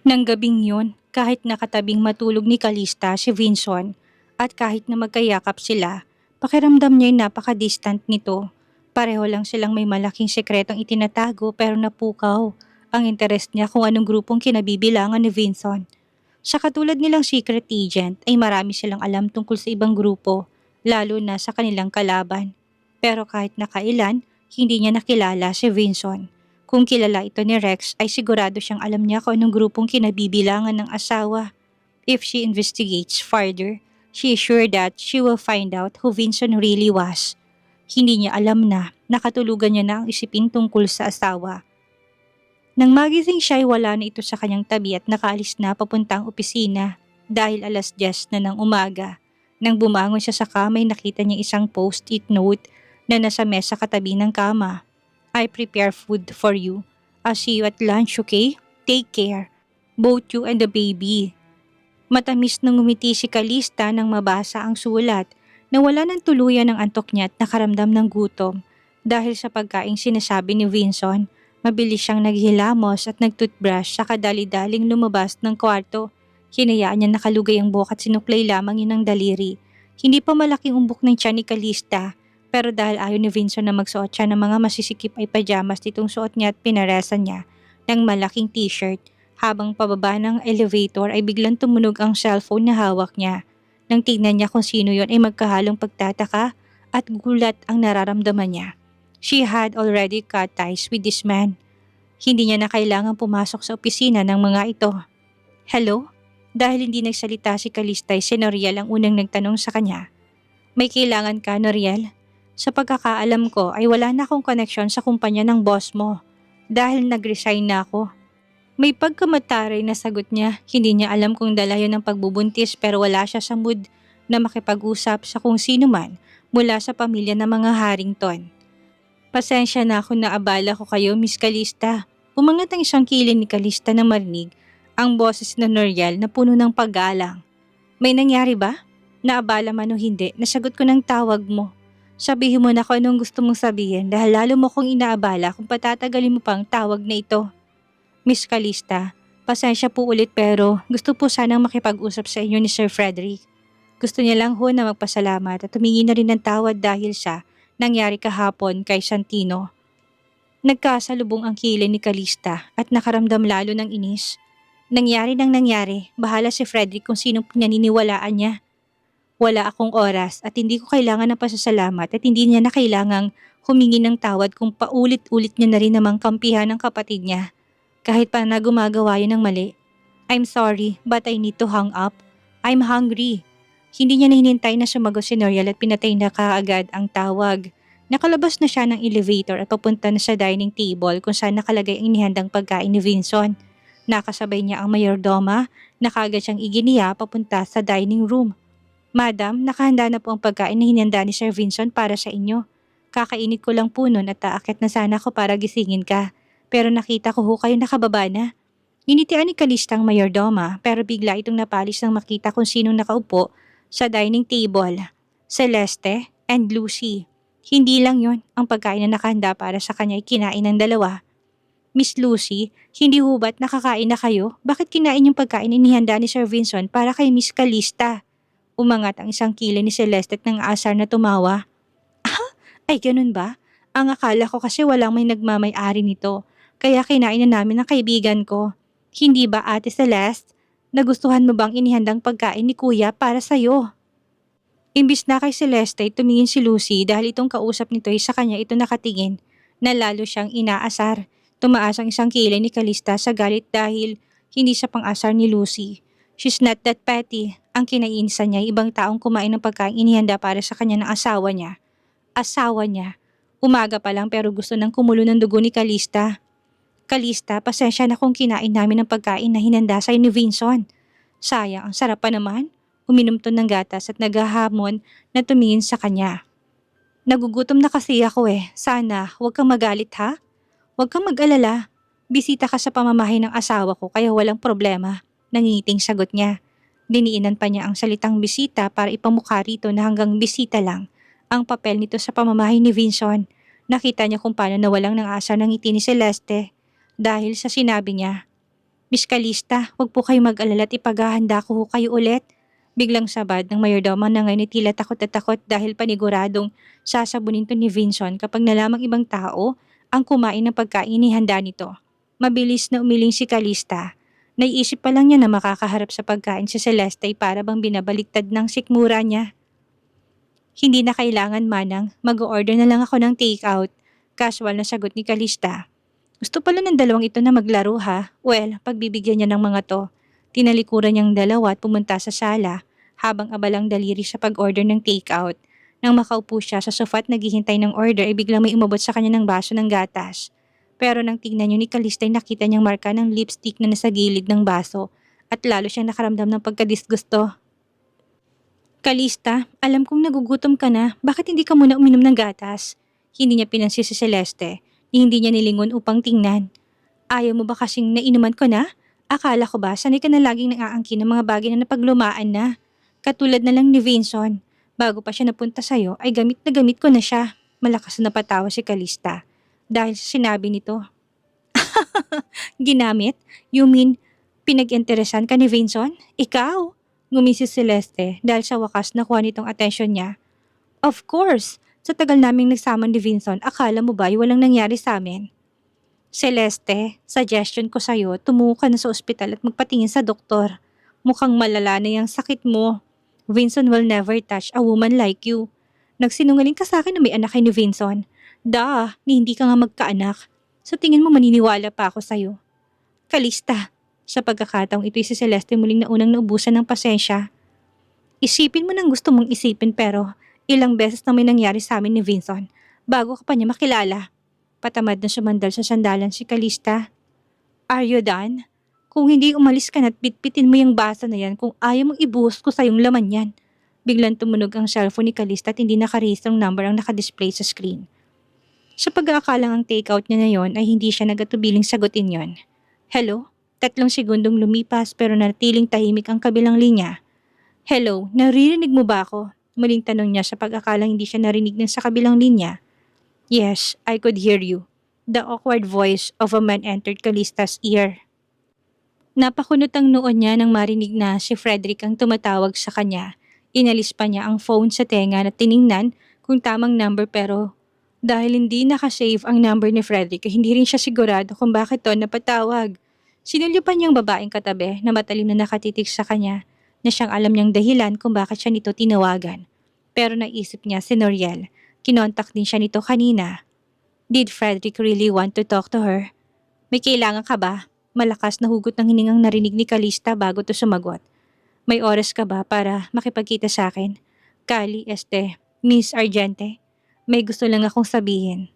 Nang gabing yun, kahit nakatabing matulog ni Calista si Vinson at kahit na magkayakap sila, pakiramdam niya ay napaka-distant nito. Pareho lang silang may malaking sekretong itinatago pero napukaw ang interes niya kung anong grupong kinabibilangan ni Vinson. Sa katulad nilang secret agent ay marami silang alam tungkol sa ibang grupo, lalo na sa kanilang kalaban. Pero kahit nakailan, hindi niya nakilala si Vinson. Kung kilala ito ni Rex ay sigurado siyang alam niya kung anong grupong kinabibilangan ng asawa. If she investigates further, she is sure that she will find out who Vinson really was. Hindi niya alam na nakatulugan niya na ang isipin tungkol sa asawa. Nang magising siya ay wala na ito sa kanyang tabi at nakaalis na papuntang opisina dahil 10:10 na ng umaga. Nang bumangon siya sa kama ay nakita niya isang post-it note na nasa mesa katabi ng kama. I prepare food for you. I'll see you at lunch, okay? Take care. Both you and the baby. Matamis nang ngumiti si Calista nang mabasa ang sulat na wala ng tuluyan ng antok niya at nakaramdam ng gutom. Dahil sa pagkaing sinasabi ni Vinson, mabilis siyang naghilamos at nagtoothbrush sa kadali-daling lumabas ng kwarto. Hinayaan niya nakalugay ang buhok at sinuklay lamang yun ng daliri. Hindi pa malaking umbok ng tiyan ni Calista, pero dahil ayaw ni Vinson na magsuot siya ng mga masisikip ay pajamas nitong suot niya at pinaresan niya ng malaking t-shirt. Habang pababa ng elevator ay biglang tumunog ang cellphone na hawak niya. Nang tignan niya kung sino yon ay magkahalong pagtataka at gulat ang nararamdaman niya. She had already cut ties with this man. Hindi niya na kailangang pumasok sa opisina ng mga ito. Hello? Dahil hindi nagsalita si Calista ay si Noriel ang unang nagtanong sa kanya. May kailangan ka, Noriel? Sa pagkakaalam ko ay wala na akong koneksyon sa kumpanya ng boss mo dahil nag-resign na ako. May pagkamataray na sagot niya. Hindi niya alam kung dala yun ng pagbubuntis pero wala siya sa mood na makipag-usap sa kung sino man mula sa pamilya ng mga Harrington. Pasensya na ako na abala ko kayo, Miss Calista. Umangat ang isang kilin ni Calista na marinig ang boses na Noriel na puno ng paggalang. May nangyari ba? Naabala man o hindi, nasagot ko ng tawag mo. Sabihin mo na kung anong gusto mong sabihin dahil lalo mo kong inaabala kung patatagalin mo pang tawag na ito. Miss Calista, pasensya po ulit pero gusto po sanang makipag-usap sa inyo ni Sir Frederick. Gusto niya lang ho na magpasalamat at humingi na rin ng tawad dahil sa nangyari kahapon kay Santino. Nagkasalubong ang kilay ni Calista at nakaramdam lalo ng inis. Nangyari nang nangyari, bahala si Frederick kung sino pinaniniwalaan niya. Wala akong oras at hindi ko kailangan ng pasasalamat at hindi niya na kailangang humingi ng tawad kung paulit-ulit niya na rin namang kampihan ng kapatid niya. Kahit pa na gumagawa yun ng mali. I'm sorry, but I need to hang up. I'm hungry. Hindi niya nahinintay na sumagot si Noriel at pinatay na kaagad ang tawag. Nakalabas na siya ng elevator at papunta na sa dining table kung saan nakalagay ang inihandang pagkain ni Vinson. Nakasabay niya ang mayordoma na kaagad siyang iginiya papunta sa dining room. Madam, nakahanda na po ang pagkain na hinanda ni Sir Vinson para sa inyo. Kakainit ko lang po nun at aakit na sana ako para gisingin ka. Pero nakita ko ho kayo nakababa na. Initian ni Calista ang mayordoma pero bigla itong napalis nang makita kung sinong nakaupo sa dining table. Celeste and Lucy. Hindi lang yon ang pagkain na nakahanda para sa kanya ay kinain ng dalawa. Miss Lucy, hindi ho ba't nakakain na kayo? Bakit kinain yung pagkain na inihanda ni Sir Vinson para kay Miss Calista? Umangat ang isang kilay ni Celeste at nang asar na tumawa. Ah, ay ganun ba? Ang akala ko kasi walang may nagmamay-ari nito. Kaya kinain na namin ng kaibigan ko. Hindi ba Ate Celeste? Nagustuhan mo bang inihandang pagkain ni Kuya para sa'yo? Imbis na kay Celeste tumingin si Lucy dahil itong kausap nito ay sa kanya ito nakatingin na lalo siyang inaasar. Tumaas ang isang kilay ni Calista sa galit dahil hindi sa pang-asar ni Lucy. She's not that petty. Ang kinaiinsan niya ay ibang taong kumain ng pagkain inihanda para sa kanya ng asawa niya. Asawa niya. Umaga pa lang pero gusto nang kumulo ng dugo ni Calista. Calista, pasensya na kung kinain namin ng pagkain na hinanda sa'yo ni Vinson. Sayang, ang sarap pa naman. Uminom to ng gatas at naghahamon na tumingin sa kanya. Nagugutom na kasi ako Sana, huwag kang magalit ha? Huwag kang mag-alala. Bisita ka sa pamamahay ng asawa ko kaya walang problema. Nangingiting sagot niya. Diniinan pa niya ang salitang bisita para ipamukha rito na hanggang bisita lang ang papel nito sa pamamahay ni Vinson. Nakita niya kung paano nawalang ng asa ng ngiti ni Celeste. Dahil sa sinabi niya, Miss Calista, huwag po kayo mag-alala at ipaghahanda ko ho kayo ulit. Biglang sabad ng mayordomo na ngayon tila takot na takot dahil paniguradong sasabunin to ni Vincent kapag nalamang ibang tao ang kumain ng pagkain ni handa nito. Mabilis na umiling si Calista. Naiisip pa lang niya na makakaharap sa pagkain si Celeste ay para bang binabaliktad ng sikmura niya. Hindi na kailangan manang, mag-order na lang ako ng take-out. Casual na sagot ni Calista. Gusto pala ng dalawang ito na maglaro ha. Well, pagbibigyan niya ng mga to. Tinalikuran niyang dalawa at pumunta sa sala habang abalang daliri sa pag-order ng take-out. Nang makaupo siya sa sofa at naghihintay ng order ay biglang may umabot sa kanya ng baso ng gatas. Pero nang tignan niyo ni Calista ay nakita niyang marka ng lipstick na nasa gilid ng baso at lalo siyang nakaramdam ng pagkadisgusto. Calista, alam kong nagugutom ka na, bakit hindi ka muna uminom ng gatas? Hindi niya pinansin si Celeste, hindi niya nilingon upang tingnan. Ayaw mo ba kasing nainuman ko na? Akala ko ba sanay ka na laging naaangkin ng mga bagay na napaglumaan na? Katulad na lang ni Vincent. Bago pa siya napunta sa'yo ay gamit na gamit ko na siya. Malakas na napatawa si Calista dahil sa sinabi nito. Ginamit? You mean pinag-interesan ka ni Vincent? Ikaw? Ngumisi si Celeste dahil sa wakas nakuha nitong atensyon niya. Of course! Sa tagal naming nagsama ni Vincent, akala mo ba walang nangyari sa amin? Celeste, suggestion ko sa'yo, tumuo ka na sa ospital at magpatingin sa doktor. Mukhang malala na yung sakit mo. Vincent will never touch a woman like you. Nagsinungaling ka sa akin na may anak kay ni Vincent. Ni hindi ka nga magkaanak. Sa tingin mo maniniwala pa ako sa'yo. Calista, sa pagkakataong ito'y si Celeste muling naunang naubusan ng pasensya. Isipin mo nang gusto mong isipin pero ilang beses na may nangyari sa amin ni Vincent bago ka pa niya makilala. Patamad na sumandal sa sandalan si Calista. Are you done? Kung hindi umalis ka na't bitbitin mo yung basa na yan kung ayaw mong ibuhos ko sa yung laman yan. Biglang tumunog ang cellphone ni Calista at hindi nakarehistrong number ang nakadisplay sa screen. Sa pag-aakalang ang takeout niya na yon ay hindi siya nagatubiling sagutin yon. Hello? 3 segundong lumipas pero natiling tahimik ang kabilang linya. Hello, naririnig mo ba ako? Muling tanong niya sa pag-akalang hindi siya narinig ng sa kabilang linya. Yes, I could hear you. The awkward voice of a man entered Calista's ear. Napakunot ang noon niya nang marinig na si Frederick ang tumatawag sa kanya. Inalis pa niya ang phone sa tenga at tiningnan kung tamang number pero dahil hindi nakasave ang number ni Frederick hindi rin siya sigurado kung bakit to napatawag. Sinulyupan niyang babaeng katabi na matalim na nakatitig sa kanya na siyang alam niyang dahilan kung bakit siya nito tinawagan. Pero naisip niya si Noriel. Kinontak din siya nito kanina. Did Frederick really want to talk to her? May kailangan ka ba? Malakas na hugot ng hiningang narinig ni Calista bago to sumagot. May oras ka ba para makipagkita sa akin? Cali, Miss Argente, may gusto lang akong sabihin.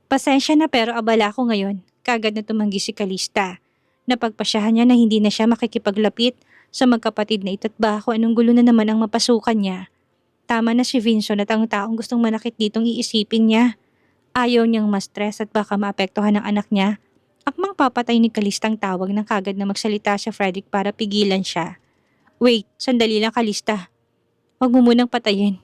Pasensya na pero abala ko ngayon. Kagad na tumanggi si Calista. Napagpasyahan niya na hindi na siya makikipaglapit sa magkapatid na ito at bako anong gulo na naman ang mapasukan niya. Tama na si Vincent at ang taong gustong manakit ditong iisipin niya. Ayaw niyang ma-stress at baka maapektuhan ang anak niya. Akmang papatay ni Calista ang tawag ng kagad na magsalita si Frederick para pigilan siya. Wait, sandali lang Calista. Huwag mo munang patayin.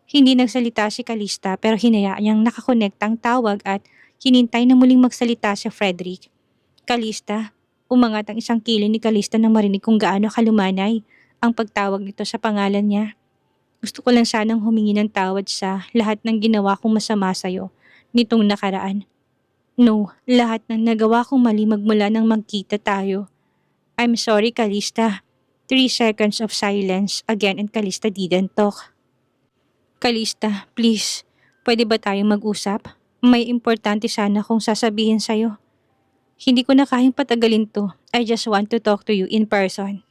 Hindi nagsalita si Calista pero hinayaan niyang nakakonekta ang tawag at hinintay na muling magsalita si Frederick. Calista, umangat ang isang kilay ni Calista nang marinig kung gaano kalumanay ang pagtawag nito sa pangalan niya. Gusto ko lang sanang humingi ng tawad sa lahat ng ginawa kong masama sa'yo nitong nakaraan. No, lahat ng nagawa kong mali magmula nang magkita tayo. I'm sorry, Calista. 3 seconds of silence again and Calista didn't talk. Calista, please, pwede ba tayong mag-usap? May importante sana kong sasabihin sa'yo. Hindi ko na kayang patagalin to. I just want to talk to you in person.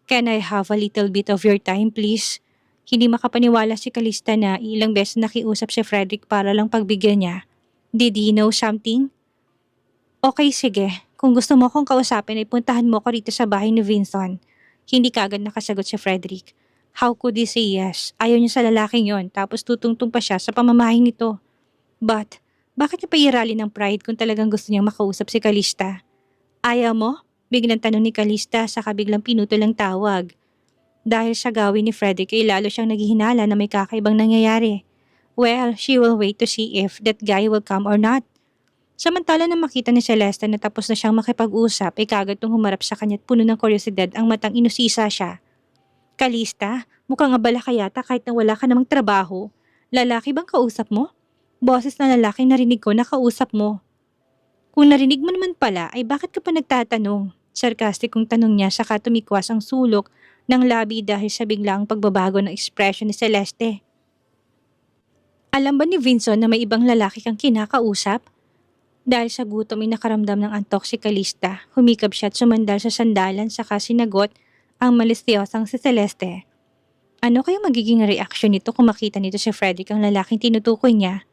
Can I have a little bit of your time, please? Hindi makapaniwala si Calista na ilang beses nakiusap si Frederick para lang pagbigyan niya. Did he know something? Okay, sige. Kung gusto mo akong kausapin ay puntahan mo ko rito sa bahay ni Vincent. Hindi kagad nakasagot si Frederick. How could he say yes? Ayaw niya sa lalaking yon tapos tutungtong pa siya sa pamamahing nito. But, bakit niya pairali ng pride kung talagang gusto niyang makausap si Calista? Ayaw mo? Biglang tanong ni Calista sa kabiglang pinutol ang tawag. Dahil sa gawin ni Frederick ay lalo siyang naghihinala na may kakaibang nangyayari. Well, she will wait to see if that guy will come or not. Samantala na makita ni Celeste na tapos na siyang makipag-usap ay kagad tong humarap sa kanya at puno ng kuryosidad ang matang inusisa siya. Kalista, mukhang abala ka yata kahit na wala ka namang trabaho. Lalaki bang kausap mo? Boses na lalaki narinig ko na kausap mo. Kung narinig mo naman pala ay bakit ka pa nagtatanong? Sarkastikong tanong niya saka tumikwas ang sulok ng labi dahil sa biglaang pagbabago ng ekspresyon ni Celeste. Alam ba ni Vincent na may ibang lalaki kang kinakausap? Dahil sa gutom ay nakaramdam ng antok si Kalista, humikab siya at sumandal sa sandalan saka sinagot ang malistyosang si Celeste. Ano kaya magiging reaksyon nito kung makita nito si Frederick ang lalaking tinutukoy niya?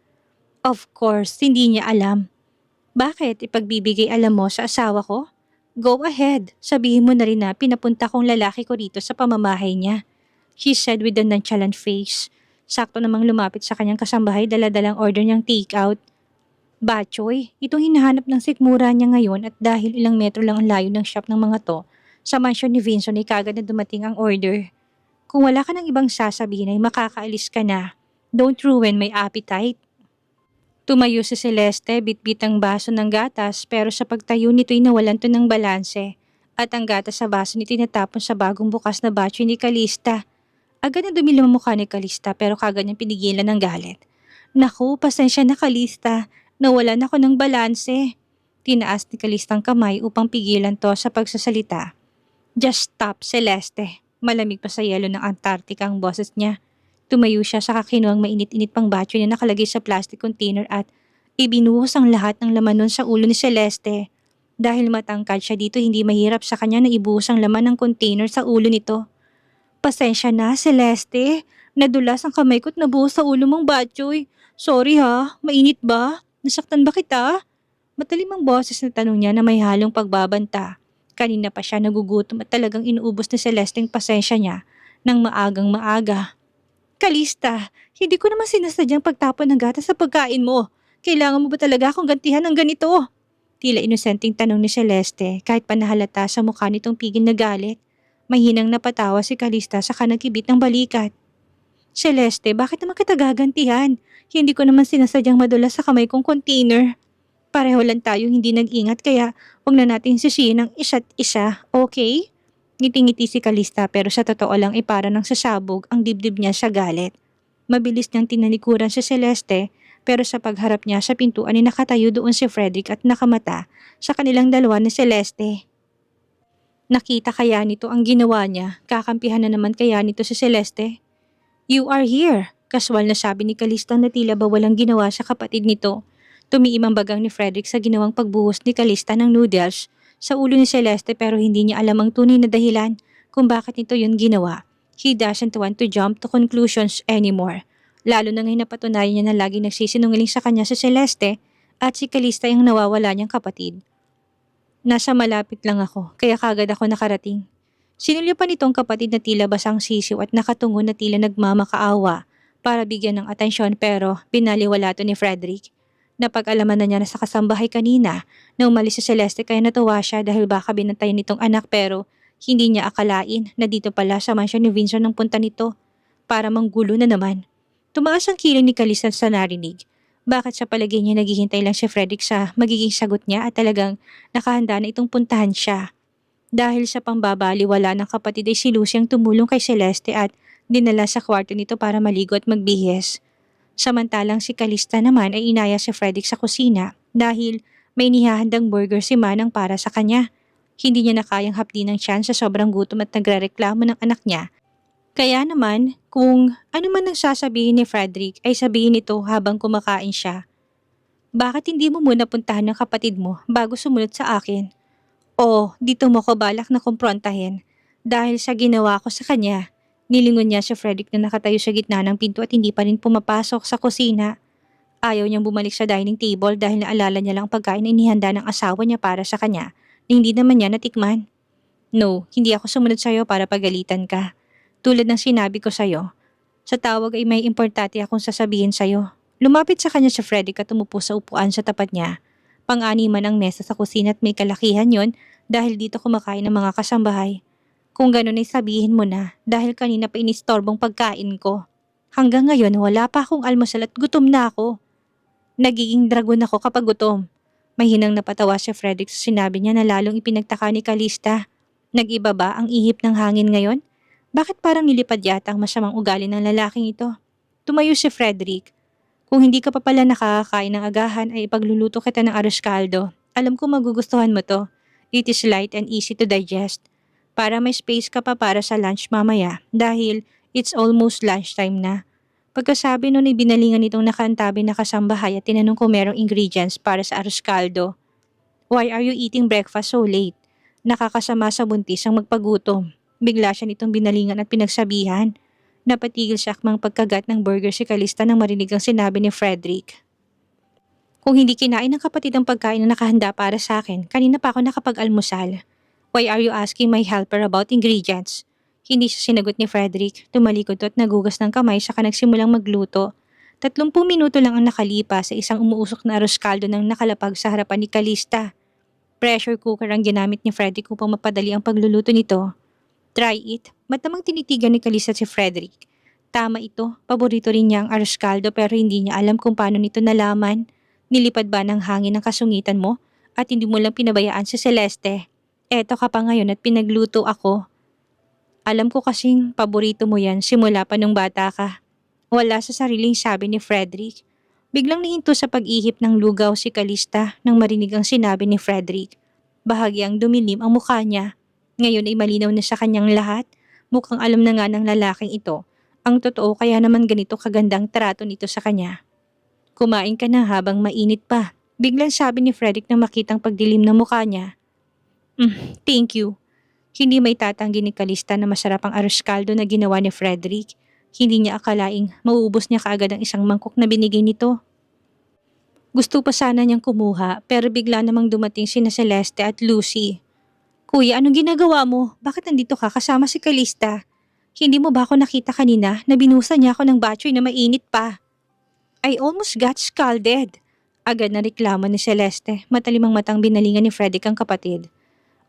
Of course, hindi niya alam. Bakit ipagbibigay alam mo sa asawa ko? Go ahead, sabihin mo na rin na pinapunta kong lalaki ko rito sa pamamahay niya. She said with a nonchalant face. Sakto namang lumapit sa kanyang kasambahay dala-dalang order niyang take-out. Batchoy, itong hinahanap ng sikmura niya ngayon at dahil ilang metro lang ang layo ng shop ng mga to, sa mansyon ni Vincent ay kagad na dumating ang order. Kung wala ka ng ibang sasabihin ay makakaalis ka na. Don't ruin my appetite. Tumayo si Celeste, bitbit ang baso ng gatas pero sa pagtayo nito'y nawalan to ng balanse at ang gatas sa baso ni tinatapon sa bagong bukas na batchoy ni Kalista. Agad na dumilim ang mukha ni Kalista pero kagad niyang pinigilan ng galit. Naku, pasensya na Kalista. Nawalan ako ng balanse. Tinaas ni Kalista ang kamay upang pigilan to sa pagsasalita. Just stop, Celeste. Malamig pa sa yelo ng Antarctica ang boses niya. Tumayo siya sa kinuhang mainit-init pang batchoy na nakalagay sa plastic container at ibinuhos ang lahat ng laman nun sa ulo ni Celeste. Dahil matangkad siya dito, hindi mahirap sa kanya na ibuhos ang laman ng container sa ulo nito. Pasensya na, Celeste. Nadulas ang kamay ko't nabuhos sa ulo mong batchoy. Sorry ha, mainit ba? Nasaktan ba kita? Matalim ang boses na tanong niya na may halong pagbabanta. Kanina pa siya nagugutom at talagang inuubos ni Celeste ang pasensya niya ng maagang maaga. Kalista, hindi ko naman sinasadyang pagtapon ng gatas sa pagkain mo. Kailangan mo ba talaga akong gantihan ng ganito? Tila inosenteng tanong ni Celeste kahit panahalata sa mukha nitong pigil na galit. Mahinang napatawa si Kalista sa kanagibit ng balikat. Celeste, bakit naman kita gagantihan? Hindi ko naman sinasadyang madulas sa kamay kong container. Pareho lang tayo hindi nag-ingat kaya huwag na natin sisihin ang isa't isa, okay? Ngiti-ngiti si Kalista pero sa totoo lang ay para nang sasabog ang dibdib niya sa galit. Mabilis niyang tinalikuran si Celeste pero sa pagharap niya sa pintuan ay nakatayo doon si Frederick at nakamata sa kanilang dalawa ni Celeste. Nakita kaya nito ang ginawa niya, kakampihan na naman kaya nito si Celeste? You are here, kaswal na sabi ni Kalista na tila ba walang ginawa sa kapatid nito. Tumiim ang bagang ni Frederick sa ginawang pagbuhos ni Kalista ng noodles sa ulo ni Celeste pero hindi niya alam ang tunay na dahilan kung bakit nito yun ginawa. He doesn't want to jump to conclusions anymore. Lalo na ngayon napatunayan niya na lagi nagsisinungaling sa kanya si Celeste at si Kalista yung nawawala niyang kapatid. Nasa malapit lang ako kaya kagad ako nakarating. Sinulya pa nitong kapatid na tila basang sisiw at nakatungo na tila nagmamakaawa para bigyan ng atensyon pero binaliwala to ni Frederick. Napag-alaman na niya na sa kasambahay kanina na umalis si Celeste kaya natuwa siya dahil baka binantayan nitong anak pero hindi niya akalain na dito pala sa mansyon ni Vincent ang punta nito para manggulo na naman. Tumaas ang kilay ni Kalista sa narinig. Bakit sa palagay niya naghihintay lang si Frederick sa magiging sagot niya at talagang nakahanda na itong puntahan siya. Dahil sa pambabaliwala ng kapatid ay si Lucy ang tumulong kay Celeste at dinala sa kwarto nito para maligo at magbihis. Samantalang si Kalista naman ay inaya si Frederick sa kusina dahil may inihahandang burger si Manang para sa kanya. Hindi niya na kayang hapdi ng tiyan sa sobrang gutom at nagrereklamo ng anak niya. Kaya naman, kung ano man ang sasabihin ni Frederick ay sabihin ito habang kumakain siya. Bakit hindi mo muna puntahan ng kapatid mo bago sumunod sa akin? O, dito mo ko balak na kumprontahin. Dahil sa ginawa ko sa kanya, nilingon niya si Frederick na nakatayo sa gitna ng pinto at hindi pa rin pumapasok sa kusina. Ayaw niyang bumalik sa dining table dahil naalala niya lang ang pagkain na inihanda ng asawa niya para sa kanya na hindi naman niya natikman. No, hindi ako sumunod sa'yo para pagalitan ka. Tulad ng sinabi ko sa'yo, sa tawag ay may importante akong sasabihin sa'yo. Lumapit sa kanya si Frederick at umupo sa upuan sa tapat niya. Pang-animan ang mesa sa kusina at may kalakihan yon dahil dito kumakain ng mga kasambahay. Kung ganun ay sabihin mo na dahil kanina pa inistorbong pagkain ko. Hanggang ngayon wala pa akong almusal at gutom na ako. Nagiging dragon ako kapag gutom. Mahinang napatawa si Frederick sa sinabi niya na lalong ipinagtaka ni Calista. Nag-iba ba ang ihip ng hangin ngayon? Bakit parang nilipad yata ang masamang ugali ng lalaking ito? Tumayo si Frederick. Kung hindi ka pa pala nakakakain ng agahan ay ipagluluto kita ng arroz caldo. Alam ko magugustuhan mo to. It is light and easy to digest. Para may space ka pa para sa lunch mamaya dahil it's almost lunchtime na. Pagkasabi nun ay binalingan itong nakaantabi na kasambahay at tinanong kung merong ingredients para sa arroz caldo. Why are you eating breakfast so late? Nakakasama sa buntis ang magpagutom. Bigla siya nitong binalingan at pinagsabihan. Napatigil siya akmang pagkagat ng burger si Calista nang marinig ang sinabi ni Frederick. Kung hindi kinain ng kapatid ang pagkain na nakahanda para sa akin, kanina pa ako nakapag-almusal. Why are you asking my helper about ingredients? Hindi siya sinagot ni Frederick. Tumalikod at nagugas ng kamay saka nagsimulang magluto. 30 minuto lang ang nakalipas sa isang umuusok na arroz caldo nang nakalapag sa harapan ni Calista. Pressure cooker ang ginamit ni Frederick upang mapadali ang pagluluto nito. Try it. Matamang tinitigan ni Calista si Frederick. Tama ito, paborito rin niya ang arroz caldo pero hindi niya alam kung paano nito nalaman. Nilipad ba ng hangin ang kasungitan mo at hindi mo lang pinabayaan si Celeste? Eto ka pa ngayon at pinagluto ako. Alam ko kasing paborito mo yan simula pa nung bata ka. Wala sa sariling sabi ni Frederick. Biglang nahinto sa pag-ihip ng lugaw si Calista nang marinig ang sinabi ni Frederick. Bahagyang dumilim ang mukha niya. Ngayon ay malinaw na sa kanyang lahat. Mukhang alam na nga ng lalaking ito. Ang totoo kaya naman ganito kagandang trato nito sa kanya. Kumain ka na habang mainit pa. Biglang sabi ni Frederick na makitang pagdilim ng mukha niya. Thank you. Hindi may tatanggi ni Calista na masarap ang arroz caldo na ginawa ni Frederick. Hindi niya akalaing mauubos niya kaagad ang isang mangkok na binigay nito. Gusto pa sana niyang kumuha pero bigla namang dumating sina Celeste at Lucy. Kuya, anong ginagawa mo? Bakit nandito ka kasama si Calista? Hindi mo ba ako nakita kanina na binusa niya ako ng batchoy na mainit pa? I almost got scalded. Agad na reklamo ni Celeste, matalimang matang binalingan ni Frederick ang kapatid.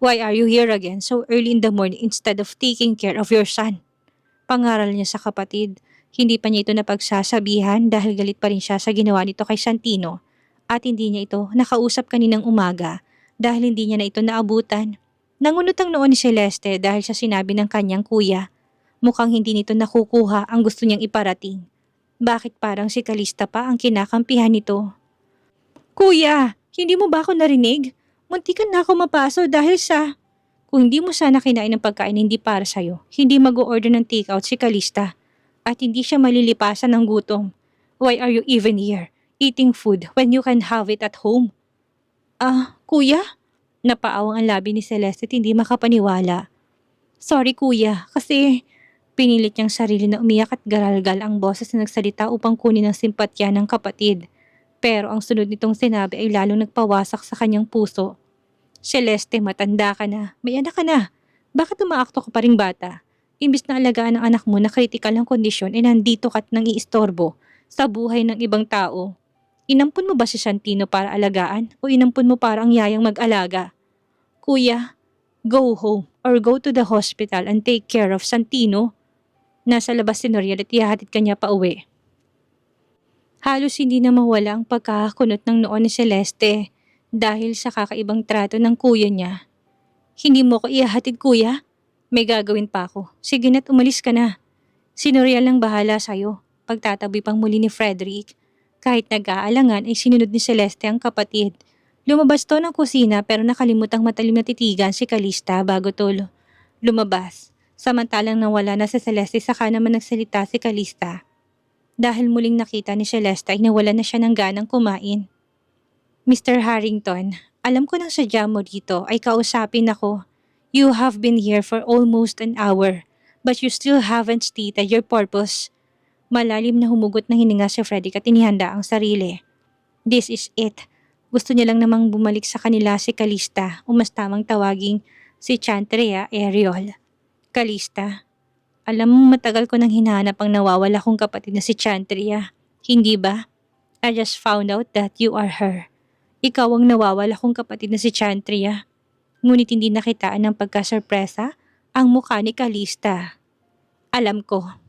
Why are you here again so early in the morning instead of taking care of your son? Pangaral niya sa kapatid. Hindi pa niya ito napagsasabihan dahil galit pa rin siya sa ginawa nito kay Santino at hindi niya ito nakausap kaninang umaga dahil hindi niya na ito naabutan. Nangunot ang noon ni Celeste dahil sa sinabi ng kanyang kuya. Mukhang hindi nito nakukuha ang gusto niyang iparating. Bakit parang si Calista pa ang kinakampihan nito? Kuya, hindi mo ba ako narinig? Muntikan na ako mapaso dahil sa... Kung hindi mo sana kinain ng pagkain hindi para sa'yo, hindi mag-o-order ng takeout si Calista. At hindi siya malilipasan ng gutom. Why are you even here, eating food when you can have it at home? Kuya? Napaawang ang labi ni Celeste at hindi makapaniwala. Sorry kuya, kasi pinilit niyang sarili na umiyak at garalgal ang boses na nagsalita upang kunin ang simpatya ng kapatid. Pero ang sunod nitong sinabi ay lalong nagpawasak sa kanyang puso. Celeste, matanda ka na. May anak ka na. Bakit umaakto ka pa ring bata? Imbis na alagaan ang anak mo na kritikal ang kondisyon ay nandito ka't nang iistorbo sa buhay ng ibang tao. Inampun mo ba si Santino para alagaan o inampun mo para ang yayang mag-alaga? Kuya, go home or go to the hospital and take care of Santino. Nasa labas si Noriel at ihahatid ka niya pa uwi. Halos hindi na mawala ang pagkakakunot ng noon ni Celeste dahil sa kakaibang trato ng kuya niya. Hindi mo ko ihahatid kuya? May gagawin pa ako. Sige na't umalis ka na. Si Noriel ang bahala sa'yo. Pagtatabi pang muli ni Frederick. Kahit nag-aalangan ay sinunod ni Celeste ang kapatid. Lumabas to ng kusina pero nakalimutang matalim na titigan si Calista bago lumabas. Samantalang nawala na si Celeste saka naman nagsalita si Calista. Dahil muling nakita ni Celeste ay nawala na siya ng ganang kumain. Mr. Harrington, alam ko nang sadya mo dito ay kausapin ako. You have been here for almost an hour but you still haven't stated your purpose. Malalim na humugot ng hininga si Frederick at inihanda ang sarili. This is it. Gusto niya lang namang bumalik sa kanila si Calista o mas tamang tawaging si Chantrea Ariel. Calista, alam mo matagal ko nang hinahanap ang nawawala kong kapatid na si Chantrea. Hindi ba? I just found out that you are her. Ikaw ang nawawala kong kapatid na si Chantrea. Ngunit hindi nakitaan ng pagkasorpresa ang mukha ni Calista. Alam ko.